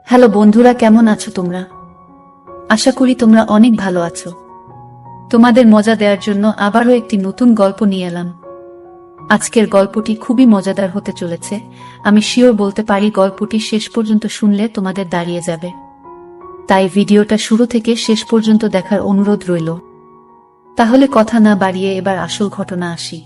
Hello বন্ধুরা, কেমন আছো তোমরা? আশা করি তোমরা অনেক ভালো আছো। তোমাদের মজা দেওয়ার জন্য আবারও একটি নতুন গল্প নিয়ে এলাম। আজকের গল্পটি খুবই মজাদার হতে চলেছে। আমি শিওর বলতে পারি গল্পটি শেষ পর্যন্ত শুনলে তোমাদের দাঁড়িয়ে যাবে। তাই ভিডিওটা শুরু থেকে শেষ পর্যন্ত দেখার অনুরোধ রইল। তাহলে কথা না বাড়িয়ে এবার আসল ঘটনা আসি।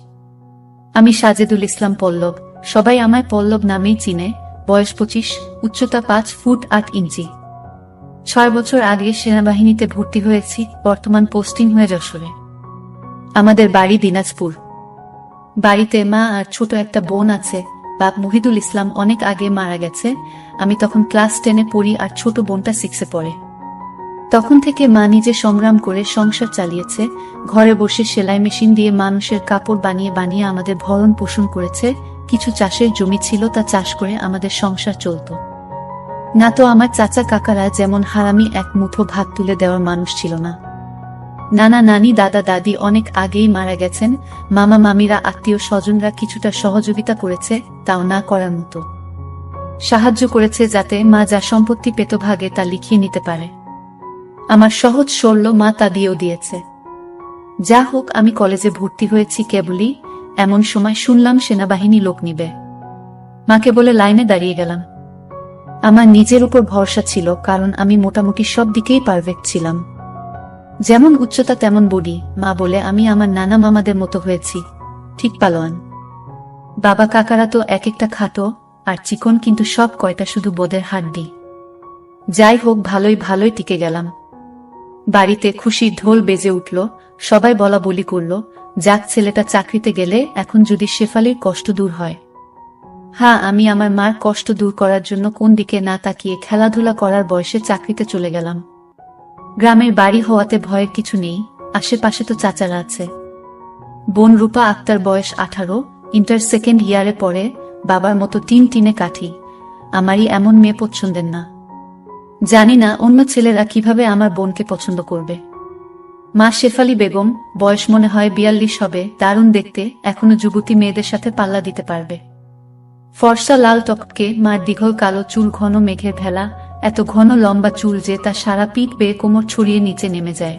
আমি সাজেদুল ইসলাম পল্লব, সবাই আমায় পল্লব নামেই চিনে। বয়স 25, উচ্চতা 5 ফুট 8 ইঞ্চি। 6 বছর আগে সেনাবাহিনীতে ভর্তি হয়েছি, বর্তমান পোস্টিং হয়ে যশোরে। আমাদের বাড়ি দিনাজপুর। বাড়িতে মা আর ছোট একটা বোন আছে। বাপ মুহিদুল ইসলাম অনেক আগে মারা গেছে। আমি তখন ক্লাস 10-এ পড়ি আর ছোট বোনটা 6-এ পড়ে। তখন থেকে মা নিজে সংগ্রাম করে সংসার চালিয়েছে। ঘরে বসে সেলাই মেশিন দিয়ে মানুষের কাপড় বানিয়ে বানিয়ে আমাদের ভরণ পোষণ করেছে। কিছু চাষের জমি ছিল, তা চাষ করে আমাদের সংসার চলত। না তো আমার চাচা কাকারা যেমন হারামি এক মুঠো ভাত তুলে দেওয়ার মানুষ ছিল না। নানা নানি দাদা দাদি অনেক আগেই মারা গেছেন। মামা মামিরা আত্মীয় স্বজনরা কিছুটা সহযোগিতা করেছে, তাও না করার মতো। সাহায্য করেছে যাতে মা যা সম্পত্তি পেত ভাগে তা লিখিয়ে নিতে পারে। আমার সহজ সরল মা তা দিয়েও দিয়েছে। যা হোক, আমি কলেজে ভর্তি হয়েছি কেবলই। এমন সময় শুনলাম সেনাবাহিনী লোক নিবে। মাকে বলে লাইনে দাঁড়িয়ে গেলাম। আমার নিজের উপর ভরসা ছিল, কারণ আমি মোটামুটি সব দিকেই পারফেক্ট ছিলাম। যেমন উচ্চতা তেমন বডি। মা বলে আমি আমার নানা মামাদের মতো হয়েছি, ঠিক পালোয়ান। বাবা কাকারা তো এক একটা খাটো আর চিকন, কিন্তু সব কয়টা শুধু বোদের হাড্ডি। যাই হোক, ভালোই ভালোই টিকে গেলাম। বাড়িতে খুশির ঢোল বেজে উঠল। সবাই বলা বলি করল, যাক ছেলেটা চাকরিতে গেলে এখন যদি শেফালির কষ্ট দূর হয়। হ্যাঁ, আমি আমার মার কষ্ট দূর করার জন্য কোন দিকে না তাকিয়ে খেলাধুলা করার বয়সে চাকরিতে চলে গেলাম। গ্রামের বাড়ি হওয়াতে ভয়ের কিছু নেই, আশেপাশে তো চাচারা আছে। বোন রূপা আক্তার, বয়স 18, ইন্টার সেকেন্ড ইয়ারে পড়ে। বাবার মতো টিনে কাঠি। আমারই এমন মেয়ে পছন্দের না। জানি না অন্য ছেলেরা কিভাবে আমার বোনকে পছন্দ করবে। মা শেফালি বেগম, বয়স মনে হয় 42 হবে, দারুণ দেখতে, এখনো যুবতী মেয়েদের সাথে পাল্লা দিতে পারবে। ফর্সা লাল টকটকে, মার দীঘল কালো চুল, ঘন মেঘের ভেলা, এত ঘন লম্বা চুল যে তা সারা পিঠ বেয়ে কোমর ছড়িয়ে নিচে নেমে যায়।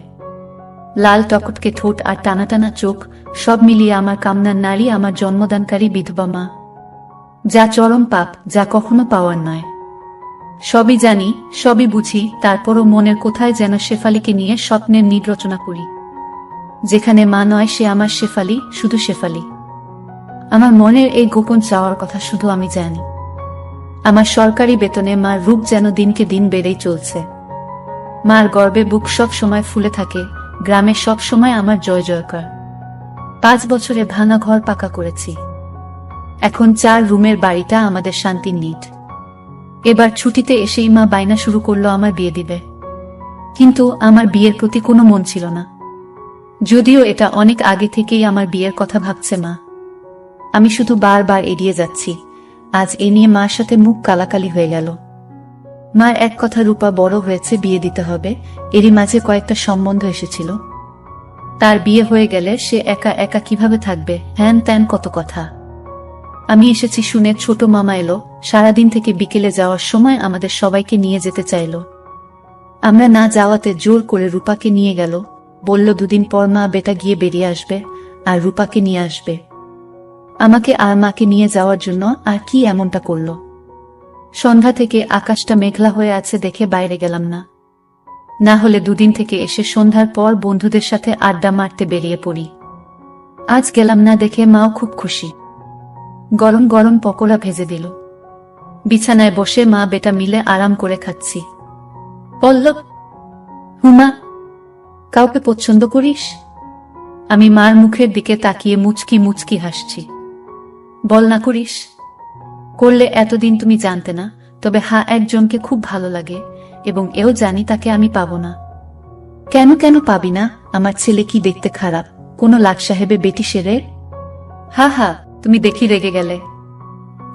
লাল টকটকে ঠোঁট আর টানা টানা চোখ, সব মিলিয়ে আমার কামনার নারী, আমার জন্মদানকারী বিধবা মা। যা চরম পাপ, যা কখনো পাওয়ার নয়। সবই জানি, সবই বুঝি, তারপরও মনের কোথায় যেন শেফালিকে নিয়ে স্বপ্নের নীড় রচনা করি। যেখানে মা নয় সে আমার শেফালি, শুধু শেফালি। আমার মনের এই গোপন চাওয়ার কথা শুধু আমি জানি। আমার সরকারি বেতনে মার রূপ যেন দিনকে দিন বেড়েই চলছে। মার গর্বে বুক সব সময় ফুলে থাকে। গ্রামে সব সময় আমার জয় জয়কার। 5 বছরে ভাঙা ঘর পাকা করেছি। এখন 4 রুমের বাড়িটা আমাদের শান্তির নিট। এবার ছুটিতে এসেই মা বায়না শুরু করলো আমার বিয়ে দিবে। কিন্তু আমার বিয়ের প্রতি কোনো মন ছিল না। যদিও এটা অনেক আগে থেকেই আমার বিয়ের কথা ভাবছে মা। আমি শুধু বারবার এড়িয়ে যাচ্ছি। আজ এ নিয়ে মার সাথে মুখ কালাকালি হয়ে গেল। মার এক কথা, রূপা বড় হয়েছে, বিয়ে দিতে হবে। এরই মাঝে কয়েকটা সম্বন্ধ এসেছিল। তার বিয়ে হয়ে গেলে সে একা একা কিভাবে থাকবে, হ্যান ত্যান কত কথা। আমি এসেছি শুনে ছোট মামা এলো। সারাদিন থেকে বিকেলে যাওয়ার সময় আমাদের সবাইকে নিয়ে যেতে চাইল। আমরা না যাওয়াতে জোর করে রূপাকে নিয়ে গেল। বলল 2 দিন পর মা বেটা গিয়ে বেরিয়ে আসবে আর রূপাকে নিয়ে আসবে। আমাকে আর মাকে নিয়ে যাওয়ার জন্য আর কি এমনটা করল। সন্ধ্যা থেকে আকাশটা মেঘলা হয়ে আছে দেখে বাইরে গেলাম না। না হলে 2 দিন থেকে এসে সন্ধ্যার পর বন্ধুদের সাথে আড্ডা মারতে বেরিয়ে পড়ি। আজ গেলাম না দেখে মাও খুব খুশি। গরম গরম পকোড়া ভেজে দিল। বিছানায় বসে মা বেটা মিলে আরাম করে খাচ্ছি। পল্লব, হুমা, কাউকে পছন্দ করিস? আমি মার মুখের দিকে তাকিয়ে মুচকি মুচকি হাসছি। বল না করিস? করলে এতদিন তুমি জানতে না, তবে হ্যাঁ, একজনকে খুব ভালো লাগে এবং এও জানি তাকে আমি পাবো না। কেন কেন পাবি না? আমার ছেলে কি দেখতে খারাপ? কোনো লাট সাহেবে বেটি সেরে? হা হা, তুমি দেখি রেগে গেলে।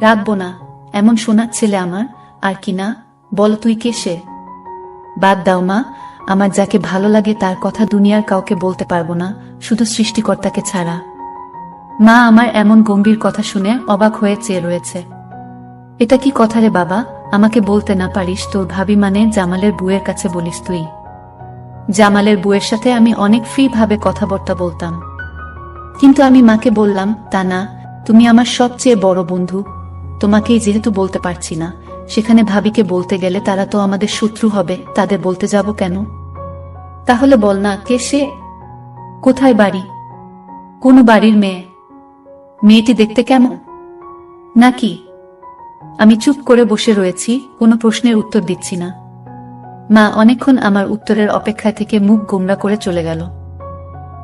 রাখবো না, এমন সোনার ছেলে আমার। আর কি না, বল তুই কে সে? বাদ দাও মা, আমার যাকে ভালো লাগে তার কথা দুনিয়ার কাউকে বলতে পারবো না, শুধু সৃষ্টিকর্তাকে ছাড়া। মা আমার এমন গম্ভীর কথা শুনে অবাক হয়ে চেয়ে রয়েছে। এটা কি কথা রে বাবা? আমাকে বলতে না পারিস তোর ভাবি মানে জামালের বুয়ের কাছে বলিস তুই? জামালের বুয়ের সাথে আমি অনেক ফ্রি ভাবে কথাবার্তা বলতাম, কিন্তু আমি মাকে বললাম তা না, তুমি আমার সবচেয়ে বড় বন্ধু, তোমাকেই যেহেতু বলতে পারছি না, সেখানে ভাবিকে বলতে গেলে তারা তো আমাদের শত্রু হবে, তাদের বলতে যাব কেন? তাহলে বল না, কে সে? কোথায় বাড়ি? কোন বাড়ির মেয়ে? মেয়েটি দেখতে কেমন? নাকি? আমি চুপ করে বসে রয়েছি, কোনো প্রশ্নের উত্তর দিচ্ছি না। মা অনেকক্ষণ আমার উত্তরের অপেক্ষায় থেকে মুখ গোমড়া করে চলে গেল।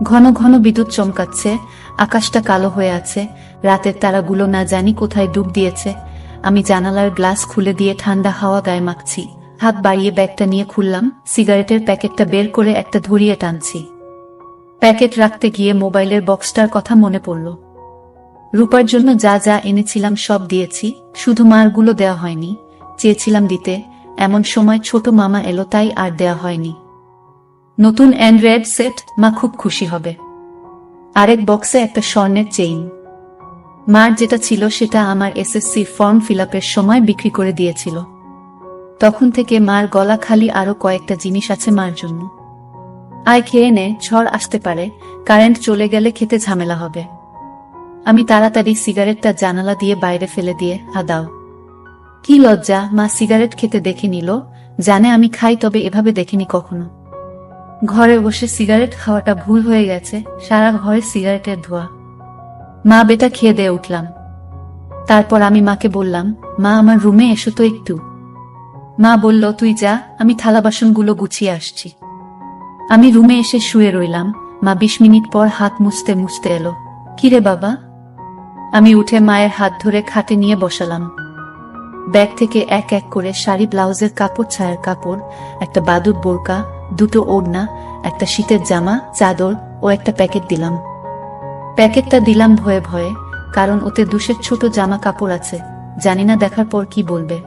ঘন ঘন বিদ্যুৎ চমকাচ্ছে, আকাশটা কালো হয়ে আছে, রাতের তারাগুলো না জানি কোথায় ডুব দিয়েছে। আমি জানালার গ্লাস খুলে দিয়ে ঠান্ডা হাওয়া গায়ে মাখছি, হাত বাড়িয়ে ব্যাগটা নিয়ে খুললাম, সিগারেটের প্যাকেটটা বের করে একটা ধরিয়ে টানছি। প্যাকেট রাখতে গিয়ে মোবাইলের বক্সটার কথা মনে পড়ল। রূপার জন্য যা যা এনেছিলাম সব দিয়েছি, শুধু মারগুলো দেওয়া হয়নি, চেয়েছিলাম দিতে, এমন সময় ছোট মামা এলো তাই আর দেওয়া হয়নি। নতুন অ্যান্ড্রয়েড সেট, মা খুব খুশি হবে। আরেক বক্সে একটা স্বর্ণের চেইন। মার যেটা ছিল সেটা আমার এসএসসি ফর্ম ফিলআপের সময় বিক্রি করে দিয়েছিল। তখন থেকে মার গলা খালি, আরো কয়েকটা জিনিস আছে মার জন্য। আয় খেয়ে নে, ঝড় আসতে পারে, কারেন্ট চলে গেলে খেতে ঝামেলা হবে। আমি তাড়াতাড়ি সিগারেটটা জানালা দিয়ে বাইরে ফেলে দিয়ে, দাও। কি লজ্জা, মা সিগারেট খেতে দেখে নিল, জানে আমি খাই তবে এভাবে দেখেনি কখনো। ঘরে বসে সিগারেট খাওয়াটা ভুল হয়ে গেছে, সারা ঘরে সিগারেটের ধোঁয়া। মা বেটা খেয়ে দিয়ে উঠলাম। তারপর আমি মাকে বললাম, মা আমার রুমে এসো তো একটু। মা বলল, তুই যা, আমি থালা বাসনগুলো গুছিয়ে আসছি। আমি রুমে এসে শুয়ে রইলাম। মা 20 মিনিট পর হাত মুছতে মুছতে এলো। কিরে বাবা? আমি উঠে মায়ের হাত ধরে খাটে নিয়ে বসালাম। ব্যাগ থেকে এক এক করে শাড়ি, ব্লাউজের কাপড়, ছায়ার কাপড়, একটা বাদুর বোরকা, দুটো ওড়না, একটা শীতের জামা, চাদর ও একটা প্যাকেট দিলাম। প্যাকেটটা দিলাম ভয়ে ভয়ে, কারণ ওতে দুশের ছোট জামা কাপড় আছে, জানি না দেখার পর কি বলবে।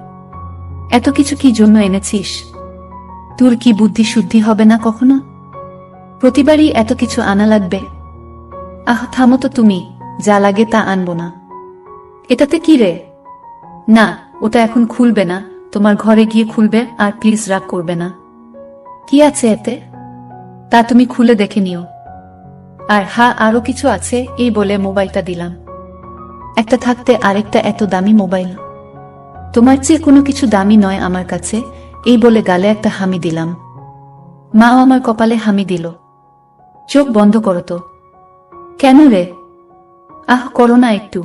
এত কিছু কি জন্য এনেছিস? তোর কি বুদ্ধি শুদ্ধি হবে না কখনো? প্রতিবারই এত কিছু আনা লাগবে? থামো তো তুমি, যা লাগে তা আনবো না। এটাতে কি রে? না, ওটা এখন খুলবে না, তোমার ঘরে গিয়ে খুলবে, আর প্লিজ রাগ করবে না। কি আছে এতে? তা তুমি খুলে দেখে নিও। আর আরো কিছু আছে, এই বলে মোবাইলটা দিলাম। একটা থাকতে আরেকটা এত দামি মোবাইল? তোমার চেয়ে কোনো কিছু দামি নয় আমার কাছে, এই বলে গালে একটা হামি দিলাম। মাও আমার কপালে হামি দিল। চোখ বন্ধ করো তো। কেন রে? করো না একটু।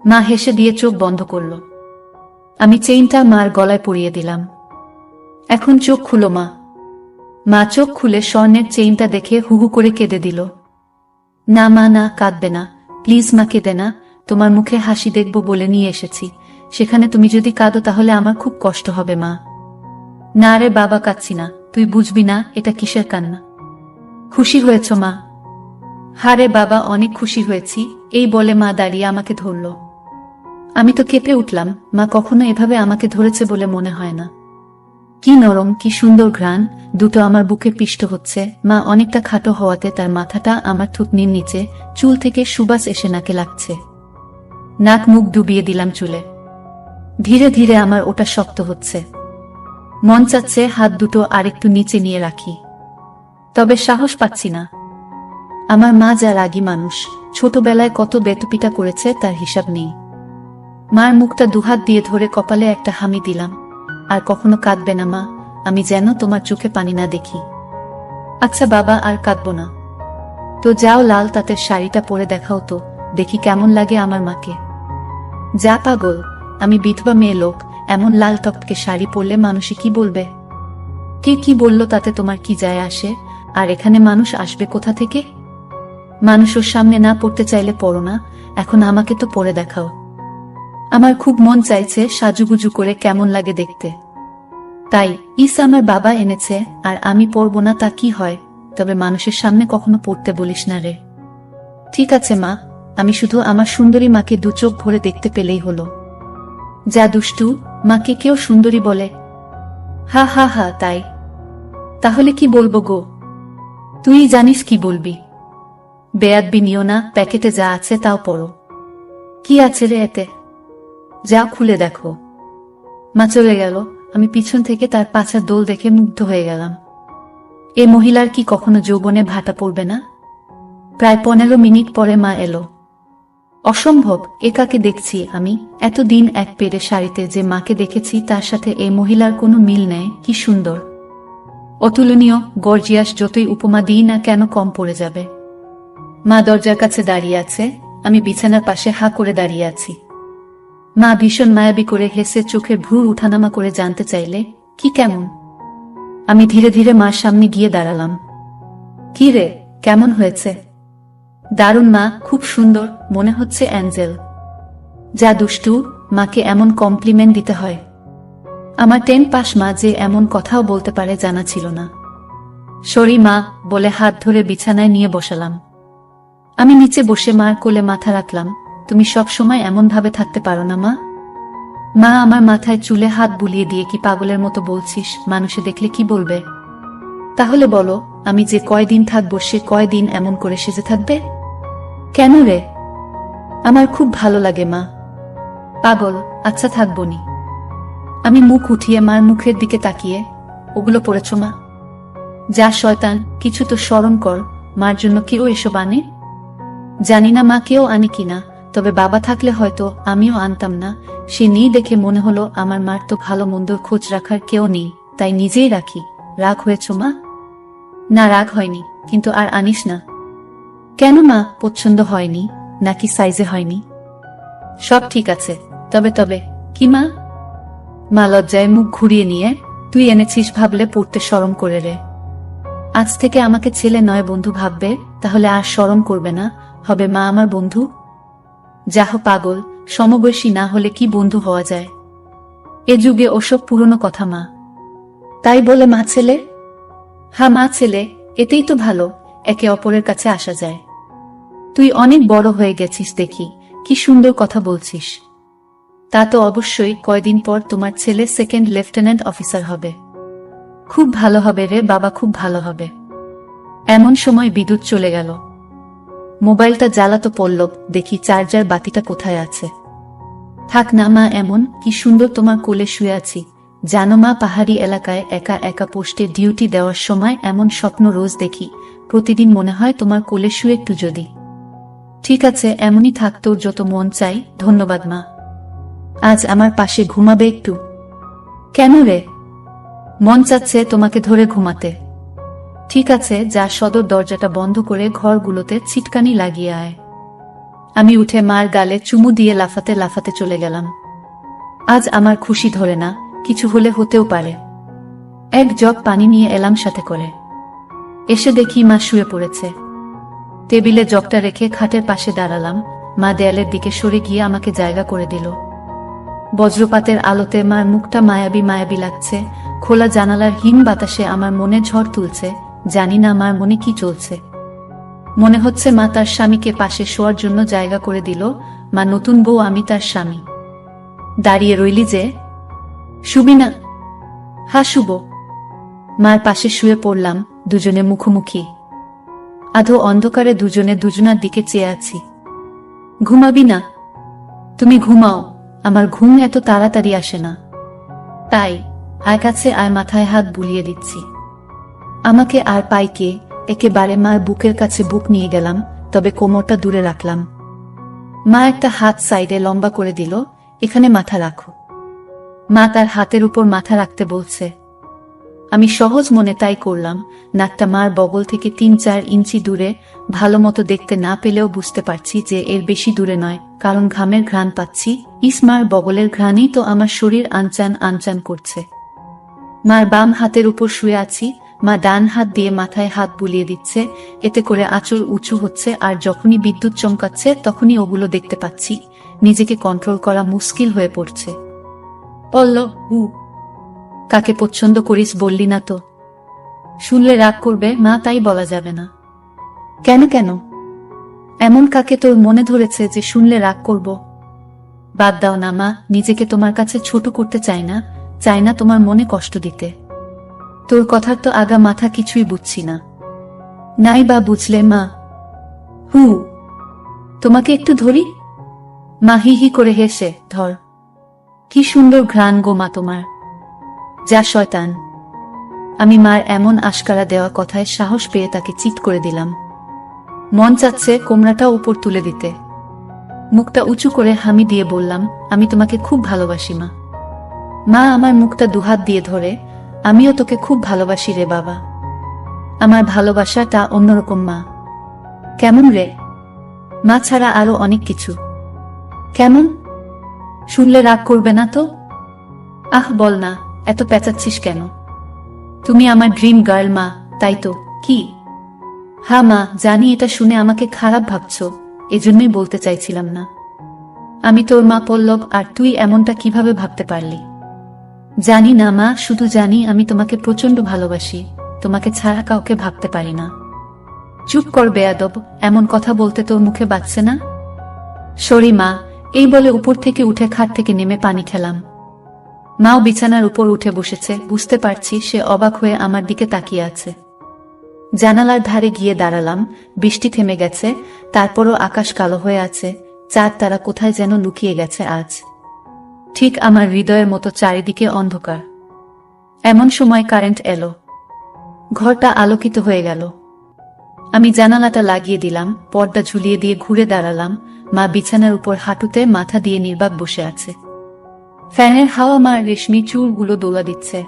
মা হেসে দিয়ে চোখ বন্ধ করল। আমি চেইনটা মার গলায় পরিয়ে দিলাম। এখন চোখ খুলো মা। মা চোখ খুলে স্বর্ণের চেইনটা দেখে হুহু করে কেঁদে দিল। না মা, না, কাঁদবে না, প্লিজ মা, কেঁদে না, তোমার মুখে হাসি দেখব বলে নিয়ে এসেছি, সেখানে তুমি যদি কাঁদো তাহলে আমার খুব কষ্ট হবে মা। না রে বাবা, কাঁদছি না, তুই বুঝবি না এটা কিসের কান্না। খুশি হয়েছ মা? হারে বাবা, অনেক খুশি হয়েছি, এই বলে মা দাঁড়িয়ে আমাকে ধরল। আমি তো কেঁপে উঠলাম, মা কখনো এভাবে আমাকে ধরেছে বলে মনে হয় না। কি নরম, কি সুন্দর ঘ্রাণ, দুটো আমার বুকে পিষ্ট হচ্ছে। মা অনেকটা খাটো হওয়াতে তার মাথাটা আমার থুতনির নিচে, চুল থেকে সুবাস এসে নাকে লাগছে। নাক মুখ ডুবিয়ে দিলাম চুলে। ধীরে ধীরে আমার ওটা শক্ত হচ্ছে। মন চাচ্ছে হাত দুটো আরেকটু নিচে নিয়ে রাখি, তবে সাহস পাচ্ছি না। আমার মা যা রাগী মানুষ, ছোটবেলায় কত বেতুপিটা করেছে তার হিসাব নেই। মার মুখটা দুহাত দিয়ে ধরে কপালে একটা হামি দিলাম। আর কখনো কাঁদবে না মা, আমি যেন তোমার চোখে পানি না দেখি। আচ্ছা বাবা, আর কাঁদবো না। তো যাও, লাল তাঁতের শাড়িটা পরে দেখাও তো, দেখি কেমন লাগে আমার মাকে। যা পাগল, আমি বিধবা মেয়ে লোক, এমন লাল টকটকে শাড়ি পরলে মানুষে কি বলবে? কে কি বলল তাতে তোমার কি যায় আসে? আর এখানে মানুষ আসবে কোথা থেকে? মানুষ ওর সামনে না পড়তে চাইলে পড়ো না, এখন আমাকে তো পরে দেখাও। আমার খুব মন চাইছে সাজুগুজু করে কেমন লাগে দেখতে। তাই আমার বাবা এনেছে, আর আমি পরবো না তা কি হয়? তবে মানুষের সামনে কখনো পড়তে বলিস না রে। ঠিক আছে মা, আমি শুধু আমার সুন্দরী মাকে দু চোখ ভরে দেখতে পেলেই হলো। যা দুষ্টু, মাকে কেউ সুন্দরী বলে? হা হা হা, তাই? তাহলে কি বলবো গো? তুই জানিস কি বলবি। বেয়াদবি নিও না, প্যাকেটে যা আছে তাও পড়ো। কি আছে রে এতে? যা খুলে দেখো। মা চলে গেল। আমি পিছন থেকে তার পাছার দোল দেখে মুগ্ধ হয়ে গেলাম। এ মহিলার কি কখনো যৌবনে ভাটা পড়বে না? প্রায় 15 মিনিট পরে মা এলো। অসম্ভব, এ কাকে দেখছি আমি? এতদিন এক পেরে শাড়িতে যে মাকে দেখেছি তার সাথে এই মহিলার কোনো মিল নেই। কি সুন্দর, অতুলনীয়, গর্জিয়াস, যতই উপমা দিই না কেন কম পড়ে যাবে। মা দরজার কাছে দাঁড়িয়ে আছে, আমি বিছানার পাশে হা করে দাঁড়িয়ে আছি। মা ভীষণ মায়াবী করে হেসে চোখের ভ্রু উঠানামা করে জানতে চাইলে, কি কেমন? আমি ধীরে ধীরে মার সামনে গিয়ে দাঁড়ালাম। কি রে, কেমন হয়েছে? দারুণ মা, খুব সুন্দর, মনে হচ্ছে অ্যাঞ্জেল। যা দুষ্টু, মাকে এমন কমপ্লিমেন্ট দিতে হয়? আমার 10 পাস মা যে এমন কথাও বলতে পারে জানা ছিল না। সরি মা, বলে হাত ধরে বিছানায় নিয়ে বসালাম। আমি নিচে বসে মার কোলে মাথা রাখলাম। তুমি সব সময় এমন ভাবে থাকতে পারো না মা? মা আমার মাথায় চুলে হাত বুলিয়ে দিয়ে, কি পাগলের মতো বলছিস? মানুষে দেখলে কি বলবে? তাহলে বলো, আমি যে কয়দিন থাকবো সে কয়দিন এমন করে সেজে থাকবে? কেন রে? আমার খুব ভালো লাগে মা। পাগল, আচ্ছা থাকবনি। আমি মুখ উঠিয়ে মার মুখের দিকে তাকিয়ে, ওগুলো পড়েছ মা? যা শয়তান, কিছু তো স্মরণ কর। মার জন্য কেউ এসব আনে? জানি না মা কেউ আনে কিনা, তবে বাবা থাকলে হয়তো আমিও আনতাম না। সে নেই দেখে মনে হলো আমার মার তো ভালো মন্দর খোঁজ রাখার কেউ নেই, তাই নিজেই রাখি। রাগ হয়েছ মা? না, রাগ হয়নি, কিন্তু আর আনিস না। কেন মা, পছন্দ হয়নি নাকি সাইজে হয়নি? সব ঠিক আছে, তবে তবে কি মা? মা লজ্জায় মুখ ঘুরিয়ে নিয়ে, তুই এনেছিস ভাবলে পড়তে শরম করে রে। আজ থেকে আমাকে ছেলে নয় বন্ধু ভাববে, তাহলে আর শরম করবে না, হবে মা আমার বন্ধু। যাহ পাগল, সমবয়সী না হলে কি বন্ধু হওয়া যায়? এ যুগে ওসব পুরনো কথা মা। তাই বলে মা ছেলে? হ্যাঁ মা ছেলে, এতেই তো ভালো, একে অপরের কাছে আসা যায়। তুই অনেক বড় হয়ে গেছিস দেখি, কি সুন্দর কথা বলছিস। তা তো অবশ্যই, কয়দিন পর তোমার ছেলে 2nd লেফটেন্যান্ট অফিসার হবে। খুব ভালো হবে রে বাবা, খুব ভালো হবে। এমন সময় বিদ্যুৎ চলে গেল। মোবাইলটা জ্বালাতো পড়ল, দেখি চার্জার বাতিটা কোথায় আছে। থাক না মা এমন, কি সুন্দর তোমার কোলে শুয়ে আছি। জানো মা, পাহাড়ি এলাকায় একা একা পোস্টে ডিউটি দেওয়ার সময় এমন স্বপ্ন রোজ দেখি। প্রতিদিন মনে হয় তোমার কোলে শুয়ে একটু যদি। ঠিক আছে, এমনই থাক, তোর যত মন চাই। ধন্যবাদ মা। আজ আমার পাশে ঘুমাবে একটু? কেন রে? মন চাচ্ছে তোমাকে ধরে ঘুমাতে। ঠিক আছে, যা সদর দরজাটা বন্ধ করে ঘরগুলোতে ছিটকানি লাগিয়ে আয়। আমি উঠে মার গালে চুমু দিয়ে লাফাতে লাফাতে চলে গেলাম। আজ আমার খুশি ধরে না, কিছু হলে হতেও পারে। এক জগ পানি নিয়ে এলাম সাথে করে। এসে দেখি মা শুয়ে পড়েছে। টেবিলে জগটা রেখে খাটের পাশে দাঁড়ালাম। মা দেয়ালের দিকে সরে গিয়ে আমাকে জায়গা করে দিল। বজ্রপাতের আলোতে মার মুখটা মায়াবী মায়াবী লাগছে। খোলা জানালার হিম বাতাসে আমার মনে ঝড় তুলছে। জানি না আমার মনে কি চলছে। মনে হচ্ছে মা তার স্বামীকে পাশে শোয়ার জন্য জায়গা করে দিল। মা নতুন বউ, আমি তার স্বামী। দাঁড়িয়ে রইলি যে, শুবি না? হ্যাঁ শুব। মার পাশে শুয়ে পড়লাম, দুজনে মুখোমুখি। আধো অন্ধকারে দুজনে দুজনার দিকে চেয়ে আছি। ঘুমাবি না? তুমি ঘুমাও, আমার ঘুম এত তাড়াতাড়ি আসে না। তাই আয় কাছে আয়, মাথায় হাত বুলিয়ে দিচ্ছি। আমাকে আর পাই কে? একেবারে মার বুকের কাছে বুক নিয়ে গেলাম, তবে কোমরটা দূরে রাখলাম। মা একটা হাত সাইডে লম্বা করে দিল, এখানে মাথা রাখো। মা তার হাতের উপর মাথা রাখতে বলছে। আমি সহজ মনে তাই করলাম। নাকটা মার বগল থেকে 3-4 ইঞ্চি দূরে। ভালো মতো দেখতে না পেলেও বুঝতে পারছি যে এর বেশি দূরে নয়, কারণ ঘামের ঘ্রাণ পাচ্ছি। মার বগলের ঘ্রাণেই তো আমার শরীর আনচান আনচান করছে। মার বাম হাতের উপর শুয়ে আছি, মা ডান হাত দিয়ে মাথায় হাত বুলিয়ে দিচ্ছে। এতে করে আঁচল উঁচু হচ্ছে, আর যখনই বিদ্যুৎ চমকাচ্ছে তখনই ওগুলো দেখতে পাচ্ছি। নিজেকে কন্ট্রোল করা মুশকিল হয়ে পড়ছে। পল্লব, কাকে পছন্দ করিস বললি না তো? শুনলে রাগ করবে মা, তাই বলা যাবে না। কেন কেন? এমন কাকে তোর মনে ধরেছে যে শুনলে রাগ করব? বাদ দাও না মা, নিজেকে তোমার কাছে ছোট করতে চাই না, চাই না তোমার মনে কষ্ট দিতে। তোর কথার তো আগা মাথা কিছুই বুঝছি না। নাই বা বুঝলে মা? তোমাকে একটু ধরি? মা হি হি করে হেসে, ধর। কি সুন্দর ঘ্রাণ গো মা তোমার। যা শয়তান। আমি মার এমন আশকারা দেওয়া কথায় সাহস পেয়ে তাকে চিৎ করে দিলাম। মন চাচ্ছে কোমরাটা উপর তুলে দিতে। মুখটা উঁচু করে হামি দিয়ে বললাম, আমি তোমাকে খুব ভালোবাসি মা। মা আমার মুখটা দুহাত দিয়ে ধরে, আমিও তোকে খুব ভালোবাসি রে বাবা। আমার ভালোবাসাটা অন্যরকম মা। কেমন রে? মা ছাড়া আরো অনেক কিছু। কেমন? শুনলে রাগ করবে না তো? আহ বল না, এত পেঁচাচ্ছিস কেন? তুমি আমার ড্রিম গার্ল মা, তাই তো? কি? হ্যাঁ মা, জানি এটা শুনে আমাকে খারাপ ভাবছ, এজন্যই বলতে চাইছিলাম না। আমি তোর মা পল্লব, আর তুই এমনটা কিভাবে ভাবতে পারলি? জানি না মা, শুধু জানি আমি তোমাকে প্রচন্ড ভালোবাসি, তোমাকে ছাড়া কাউকে ভাবতে পারি না। চুপ কর বেয়াদব, এমন কথা বলতে তোর মুখে বাজছে না? সরি মা, এই বলে উপর থেকে উঠে খাট থেকে নেমে পানি খেলাম। মাও বিছানার উপর উঠে বসেছে, বুঝতে পারছি সে অবাক হয়ে আমার দিকে তাকিয়ে আছে। জানালার ধারে গিয়ে দাঁড়ালাম। বৃষ্টি থেমে গেছে, তারপরও আকাশ কালো হয়ে আছে, চাঁদ তারা কোথায় যেন লুকিয়ে গেছে আজ। ঠিক আমার হৃদয়ের মতো চারিদিকে অন্ধকার। এমন সময় কারেন্ট এলো, ঘরটা আলোকিত হয়ে গেল। আমি জানালাটা লাগিয়ে দিলাম, পর্দা ঝুলিয়ে দিয়ে ঘুরে দাঁড়ালাম। মা বিছানার উপর হাঁটুতে মাথা দিয়ে নির্বাক বসে আছে। ফ্যানের হাওয়া মার রেশমি চুলগুলো দোলা দিচ্ছে,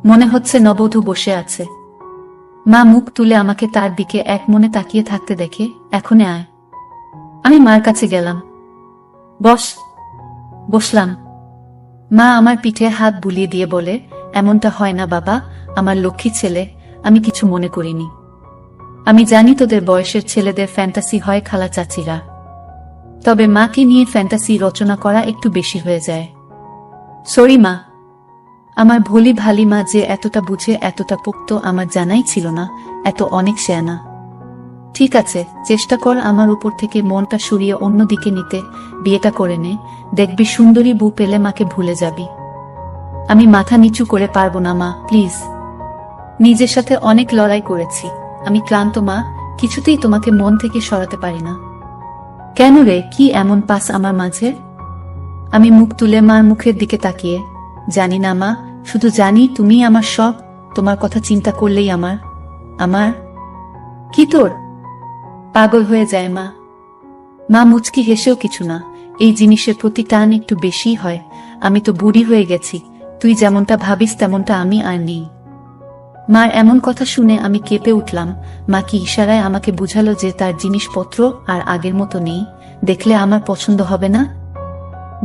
মনে হচ্ছে নববধূ বসে আছে। মা মুখ তুলে আমাকে তার দিকে এক মনে তাকিয়ে থাকতে দেখে, এখনে আয়। আমি মার কাছে গেলাম। বস। বসলাম। মা আমার পিঠে হাত বুলিয়ে দিয়ে বলে, এমনটা হয় না বাবা, আমার লক্ষ্মী ছেলে, আমি কিছু মনে করিনি। আমি জানি তোদের বয়সের ছেলেদের ফ্যান্টাসি হয় খালা চাচিরা, তবে মাকে নিয়ে ফ্যান্টাসি রচনা করা একটু বেশি হয়ে যায়। সরি মা। আমার ভোলি ভালি মা যে এতটা বুঝে, এতটা পোক্ত আমার জানাই ছিল না, এত অনেক শেয়ানা। ঠিক আছে, চেষ্টা কর আমার উপর থেকে মনটা সরিয়ে অন্যদিকে নিতে, বিয়েটা করে নে, দেখবি সুন্দরী বউ পেলে মাকে ভুলে যাবি। আমি মাথা নিচু করে পারবো না মা, প্লিজ। নিজের সাথে অনেক লড়াই করেছি, আমি ক্লান্ত মা, কিছুতেই তোমাকে মন থেকে সরাতে পারি না। কেন রে, কি এমন পাস আমার মাঝে? আমি মুখ তুলে মার মুখের দিকে তাকিয়ে, জানি না মা, শুধু জানি তুমি আমার সব, তোমার কথা চিন্তা করলেই আমার আমার কি তোর? পাগল হয়ে যায় মা। মা মুচকি হেসেও কিছু না, এই জিনিসের প্রতি টান একটু বেশি হয়। আমি তো বুড়ি হয়ে গেছি, তুই যেমনটা ভাবিস তেমনটা আমি আর নেই। মার এমন কথা শুনে আমি কেঁপে উঠলাম। মা কি ইশারায় আমাকে বুঝালো যে তার জিনিসপত্র আর আগের মতো নেই, দেখলে আমার পছন্দ হবে না?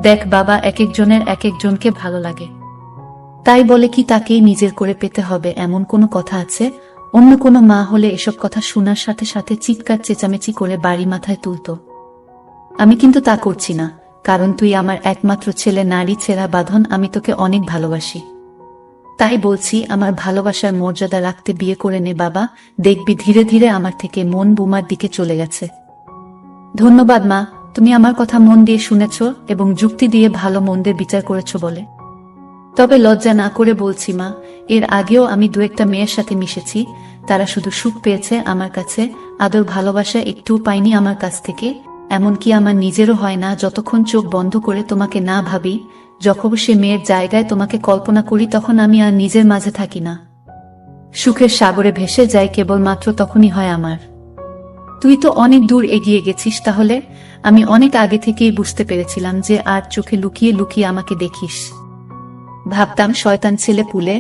দেখ বাবা, এক একজনের এক একজনকে ভালো লাগে, তাই বলে কি তাকেই নিজের করে পেতে হবে এমন কোনো কথা আছে? অন্য কোনো মা হলে এসব কথা শোনার সাথে সাথে চিৎকার চেঁচামেচি করে বাড়ি মাথায় তুলত। আমি কিন্তু তা করছি না, কারণ তুই আমার একমাত্র ছেলে, নারী ছেঁড়া বাঁধন, আমি তোকে অনেক ভালোবাসি। তাই বলছি, আমার ভালোবাসার মর্যাদা রাখতে বিয়ে করে নে বাবা, দেখবি ধীরে ধীরে আমার থেকে মন বোমার দিকে চলে গেছে। ধন্যবাদ মা, তুমি আমার কথা মন দিয়ে শুনেছ এবং যুক্তি দিয়ে ভালো মন্দের বিচার করেছ বলে। তবে লজ্জা না করে বলছি মা, এর আগেও আমি দু একটা মেয়ের সাথে মিশেছি, তারা শুধু সুখ পেয়েছে আমার কাছে, আদর ভালোবাসা একটুও পাইনি আমার কাছ থেকে। এমনকি আমার নিজেরও হয় না যতক্ষণ চোখ বন্ধ করে তোমাকে না ভাবি, যখন সে মেয়ের জায়গায় তোমাকে কল্পনা করি, তখন আমি আর নিজের মাঝে থাকি না, সুখের সাগরে ভেসে যাই কেবলমাত্র তখনই হয় আমার। তুই তো অনেক দূর এগিয়ে গেছিস তাহলে। আমি অনেক আগে থেকেই বুঝতে পেরেছিলাম যে আর চোখে লুকিয়ে লুকিয়ে আমাকে দেখিস। ভাবতাম শয়তান ছেলে পুলে,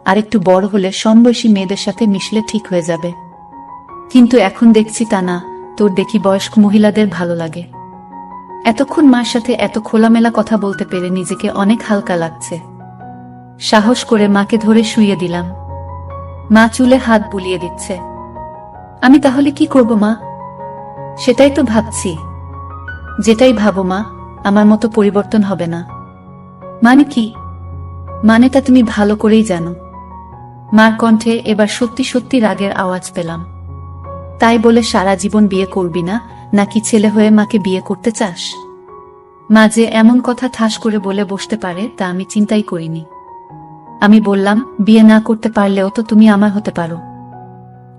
আর একটু বড় হলে সমবয়সী মেয়েদের সাথে মিশলে ঠিক হয়ে যাবে, কিন্তু এখন দেখছি তা না, তোর দেখি বয়স্ক মহিলাদের ভালো লাগে। এতক্ষণ মার সাথে এত খোলামেলা কথা বলতে পেরে নিজেকে অনেক হালকা লাগছে। সাহস করে মাকে ধরে শুইয়ে দিলাম। মা চুলে হাত বুলিয়ে দিচ্ছে। আমি তাহলে কি করব মা? সেটাই তো ভাবছি। যেটাই ভাবো মা, আমার মতো পরিবর্তন হবে না। মানে কি? মানেটা তুমি ভালো করেই জানো। মার কণ্ঠে এবার সত্যি সত্যি রাগের আওয়াজ পেলাম। তাই বলে সারা জীবন বিয়ে করবি না, নাকি ছেলে হয়ে মাকে বিয়ে করতে চাস? মা যে এমন কথা ঠাস করে বলে বসতে পারে তা আমি চিন্তাই করিনি। আমি বললাম, বিয়ে না করতে পারলেও তো তুমি আমার হতে পারো।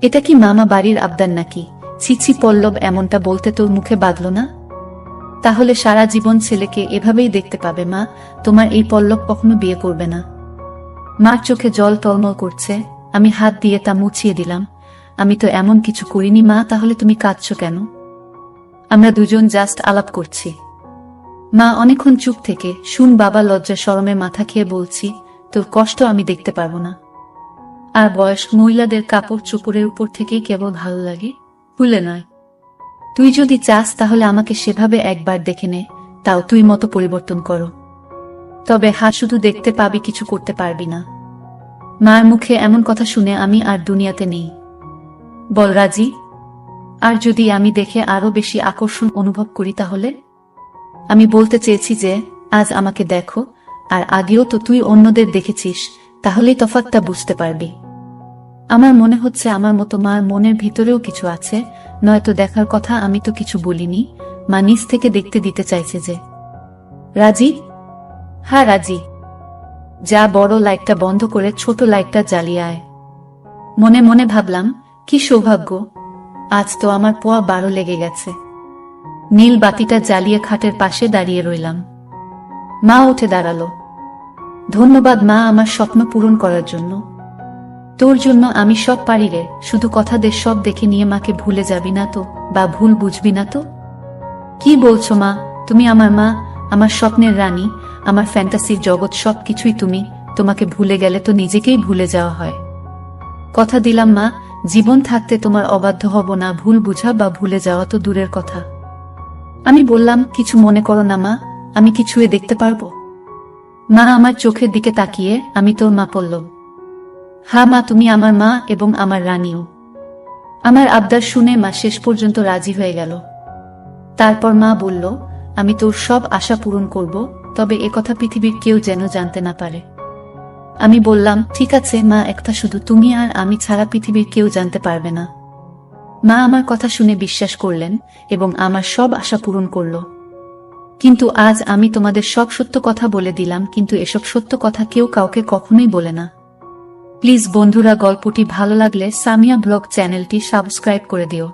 এটা কি মামা বাড়ির আবদার নাকি? ছি ছি পল্লব, এমনটা বলতে তোর মুখে বাঁধল না? তাহলে সারা জীবন ছেলেকে এভাবেই দেখতে পাবে মা। তোমার এই পল্লব কখনো বিয়ে করবে না। মার চোখে জল টলমল করছে। আমি হাত দিয়ে তা মুছিয়ে দিলাম। আমি তো এমন কিছু করিনি মা, তাহলে তুমি কাঁদছো কেন? আমরা দুজন জাস্ট আলাপ করছি। মা অনেকক্ষণ চুপ থেকে শুন বাবা লজ্জা শরমে মাথা খেয়ে বলছি, তোর কষ্ট আমি দেখতে পারবো না। আর বয়স মহিলাদের কাপড় চোপড়ের উপর থেকেই কেবল ভালো লাগে, ভুলে নয়। তুই যদি চাস তাহলে আমাকে সেভাবে একবার দেখে নে, তাও তুই মতো পরিবর্তন করো। তবে শুধু দেখতে পাবি, কিছু করতে পারবি না। মার মুখে এমন কথা শুনে আমি আর দুনিয়াতে নেই। বল রাজি? আর যদি আমি দেখে আরো বেশি আকর্ষণ অনুভব করি তাহলে? আমি বলতে চেয়েছি যে আজ আমাকে দেখো, আর আগেও তো তুই অন্যদের দেখেছিস, তাহলেই তফাৎটা বুঝতে পারবি। আমার মনে হচ্ছে আমার মতো মার মনের ভিতরেও কিছু আছে, নয়তো দেখার কথা আমি তো কিছু বলিনি। মা নিজ থেকে দেখতে দিতে চাইছে যে। রাজি? হ্যাঁ রাজি। যা, বড় লাইটটা বন্ধ করে ছোট লাইটটা জ্বালিয়ে আয়। মনে মনে ভাবলাম, কি সৌভাগ্য, আজ তো আমার পোয়া 12 লেগে গেছে। নীল বাতিটা জ্বালিয়ে খাটের পাশে দাঁড়িয়ে রইলাম। মা উঠে দাঁড়ালো। ধন্যবাদ মা, আমার স্বপ্ন পূরণ করার জন্য। তোর জন্য আমি সব পারি রে, শুধু কথা দে সব দেখে নিয়ে মাকে ভুলে যাবি না তো, বা ভুল বুঝবি না তো? কি বলছো মা? তুমি আমার মা, আমার স্বপ্নের রানী, আমার ফ্যান্টাসির জগৎ, সব কিছুই তুমি। তোমাকে ভুলে গেলে তো নিজেকেই ভুলে যাওয়া হয়। কথা দিলাম মা, জীবন থাকতে তোমার অবাধ্য হব না। ভুল বুঝা বা ভুলে যাওয়া তো দূরের কথা। আমি বললাম, কিছু মনে করো না মা, আমি কি ছুঁয়ে দেখতে পারবো? মা আমার চোখের দিকে তাকিয়ে, আমি তোর মা পল্লব। হ্যাঁ মা, তুমি আমার মা এবং আমার রানীও। আমার আবদার শুনে মা শেষ পর্যন্ত রাজি হয়ে গেল। তারপর মা বলল, আমি তোর সব আশা পূরণ করব, তবে একথা পৃথিবীর কেউ যেন জানতে না পারে। আমি বললাম, ঠিক আছে মা, একটা শুধু তুমি আর আমি ছাড়া পৃথিবীর কেউ জানতে পারবে না। মা আমার কথা শুনে বিশ্বাস করলেন এবং আমার সব আশা পূরণ করল। কিন্তু আজ আমি তোমাদের সব সত্য কথা বলে দিলাম, কিন্তু এসব সত্য কথা কেউ কাউকে কখনোই বলে না। প্লিজ বন্ধুরা, গল্পটি ভালো লাগলে সামিয়া ব্লগ চ্যানেলটি সাবস্ক্রাইব করে দিও।